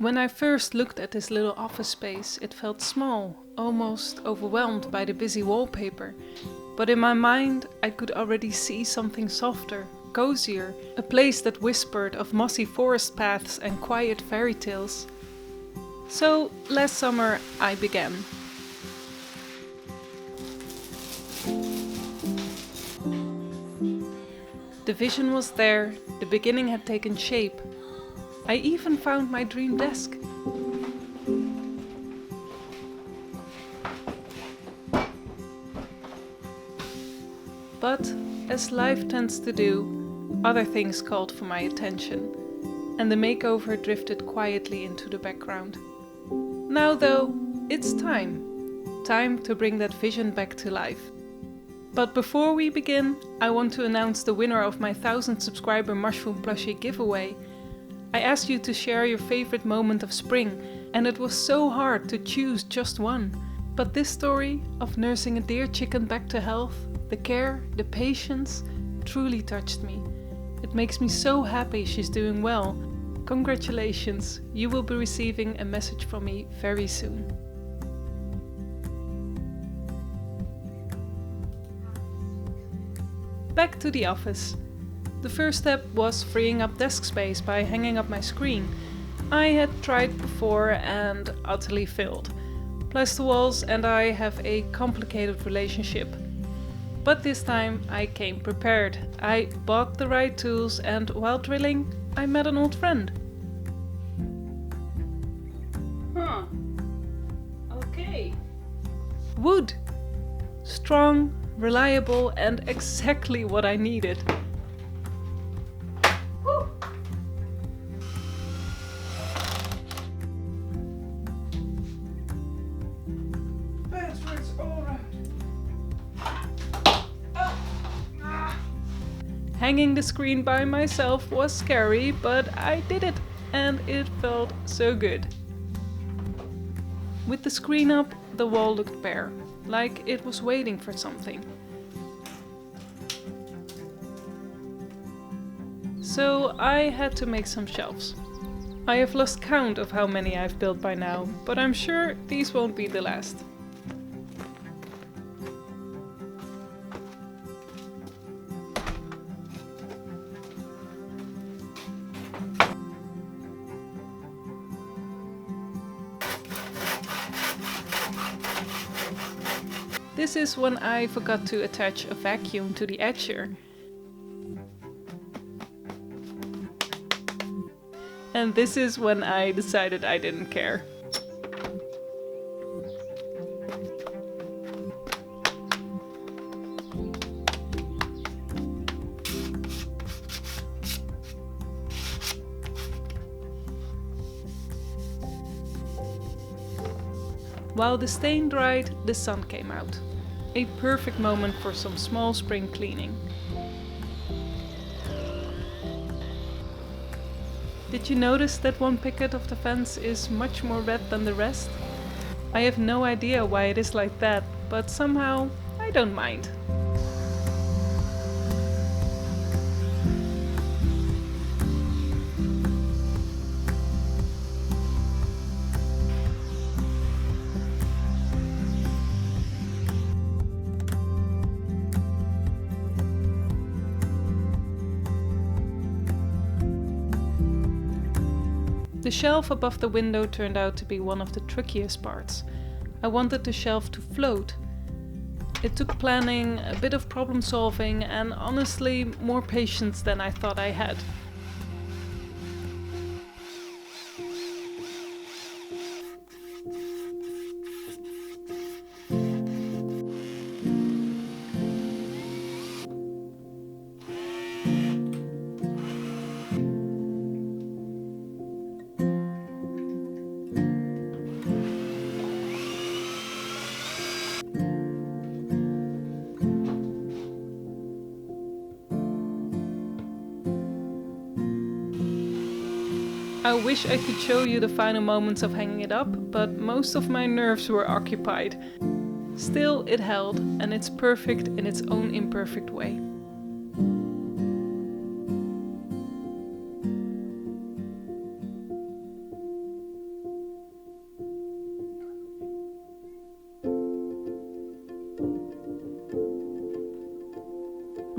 When I first looked at this little office space, it felt small, almost overwhelmed by the busy wallpaper. But in my mind, I could already see something softer, cozier, a place that whispered of mossy forest paths and quiet fairy tales. So, last summer I began. The vision was there, the beginning had taken shape. I even found my dream desk. But, as life tends to do, other things called for my attention, and the makeover drifted quietly into the background. Now though, it's time. Time to bring that vision back to life. But before we begin, I want to announce the winner of my 1000 subscriber mushroom plushie giveaway. I asked you to share your favorite moment of spring, and it was so hard to choose just one. But this story of nursing a dear chicken back to health, the care, the patience, truly touched me. It makes me so happy she's doing well. Congratulations, you will be receiving a message from me very soon. Back to the office. The first step was freeing up desk space by hanging up my screen. I had tried before and utterly failed. Plaster walls and I have a complicated relationship. But this time I came prepared. I bought the right tools and while drilling, I met an old friend. Okay. Wood. Strong, reliable and exactly what I needed. Woo. That's where it's all around. Hanging the screen by myself was scary, but I did it and it felt so good. With the screen up, the wall looked bare, like it was waiting for something. So I had to make some shelves. I have lost count of how many I've built by now, but I'm sure these won't be the last. This is when I forgot to attach a vacuum to the etcher. And this is when I decided I didn't care. While the stain dried, the sun came out. A perfect moment for some small spring cleaning. Did you notice that one picket of the fence is much more red than the rest? I have no idea why it is like that, but somehow I don't mind. The shelf above the window turned out to be one of the trickiest parts. I wanted the shelf to float. It took planning, a bit of problem solving, and honestly more patience than I thought I had. I wish I could show you the final moments of hanging it up, but most of my nerves were occupied. Still, it held, and it's perfect in its own imperfect way.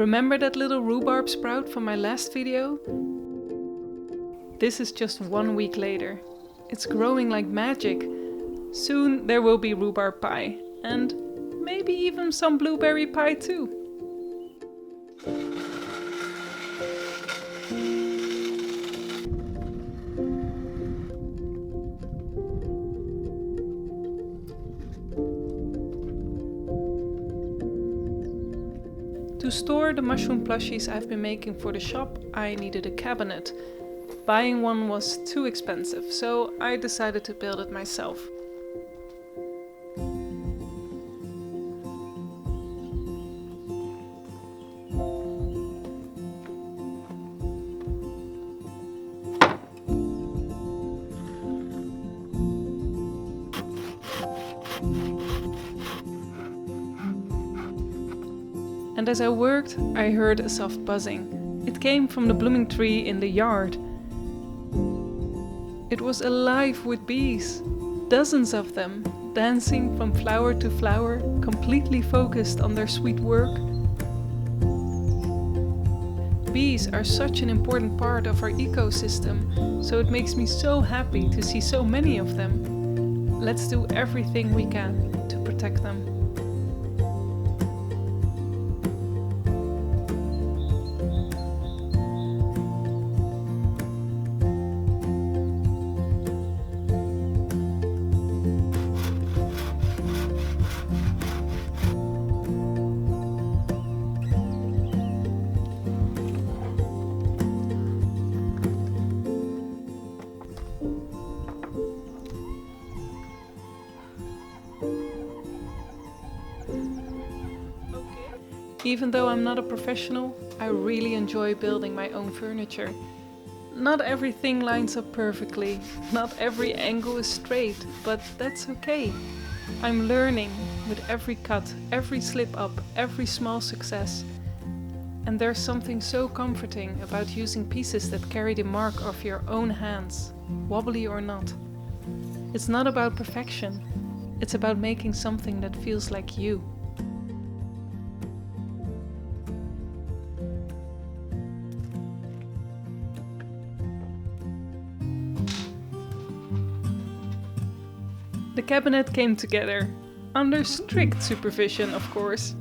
Remember that little rhubarb sprout from my last video? This is just 1 week later. It's growing like magic. Soon there will be rhubarb pie, and maybe even some blueberry pie too. To store the mushroom plushies I've been making for the shop, I needed a cabinet. Buying one was too expensive, so I decided to build it myself. And as I worked, I heard a soft buzzing. It came from the blooming tree in the yard. It was alive with bees, dozens of them, dancing from flower to flower, completely focused on their sweet work. Bees are such an important part of our ecosystem, so it makes me so happy to see so many of them. Let's do everything we can to protect them. Even though I'm not a professional, I really enjoy building my own furniture. Not everything lines up perfectly, not every angle is straight, but that's okay. I'm learning with every cut, every slip up, every small success. And there's something so comforting about using pieces that carry the mark of your own hands, wobbly or not. It's not about perfection, it's about making something that feels like you. The cabinet came together, under strict supervision of course.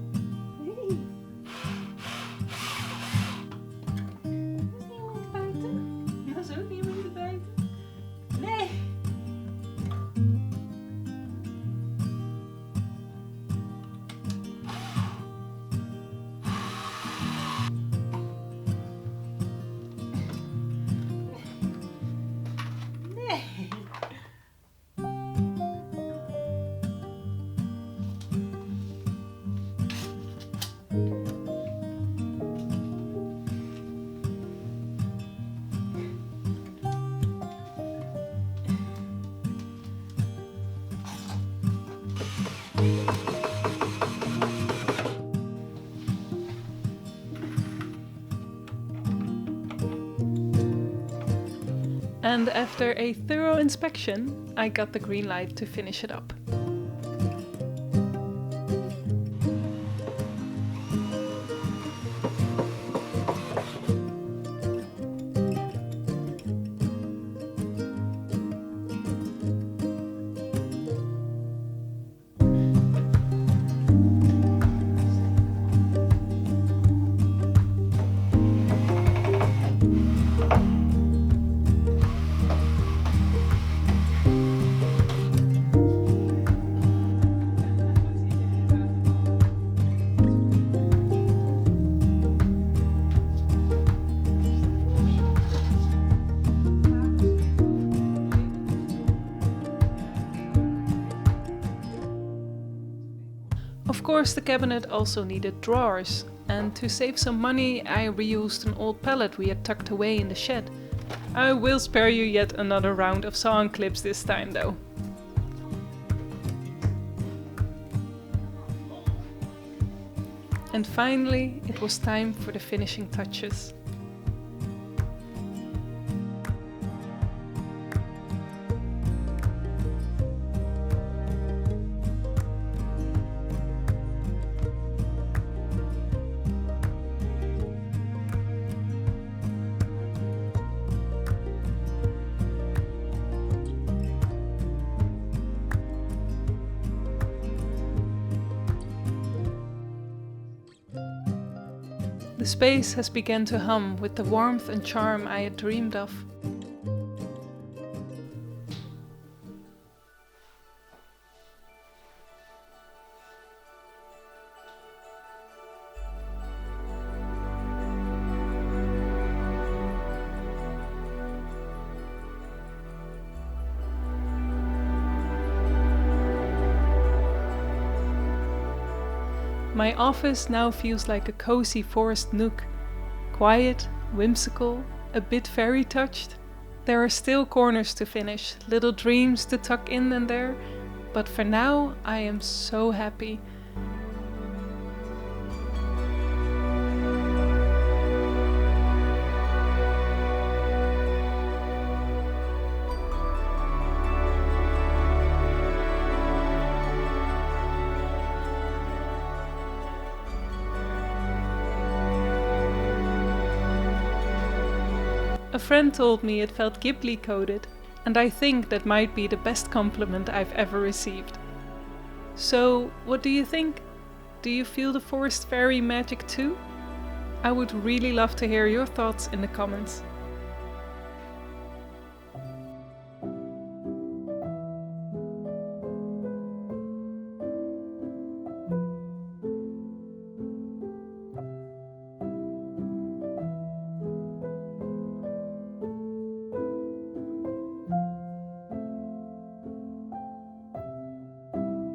And after a thorough inspection, I got the green light to finish it up. Of course, the cabinet also needed drawers, and to save some money I reused an old pallet we had tucked away in the shed. I will spare you yet another round of sawing clips this time though. And finally, it was time for the finishing touches. space has begun to hum with the warmth and charm I had dreamed of. My office now feels like a cozy forest nook, quiet, whimsical, a bit fairy touched. There are still corners to finish, little dreams to tuck in and there, but for now I am so happy. A friend told me it felt Ghibli-coded, and I think that might be the best compliment I've ever received. So, what do you think? Do you feel the forest fairy magic too? I would really love to hear your thoughts in the comments.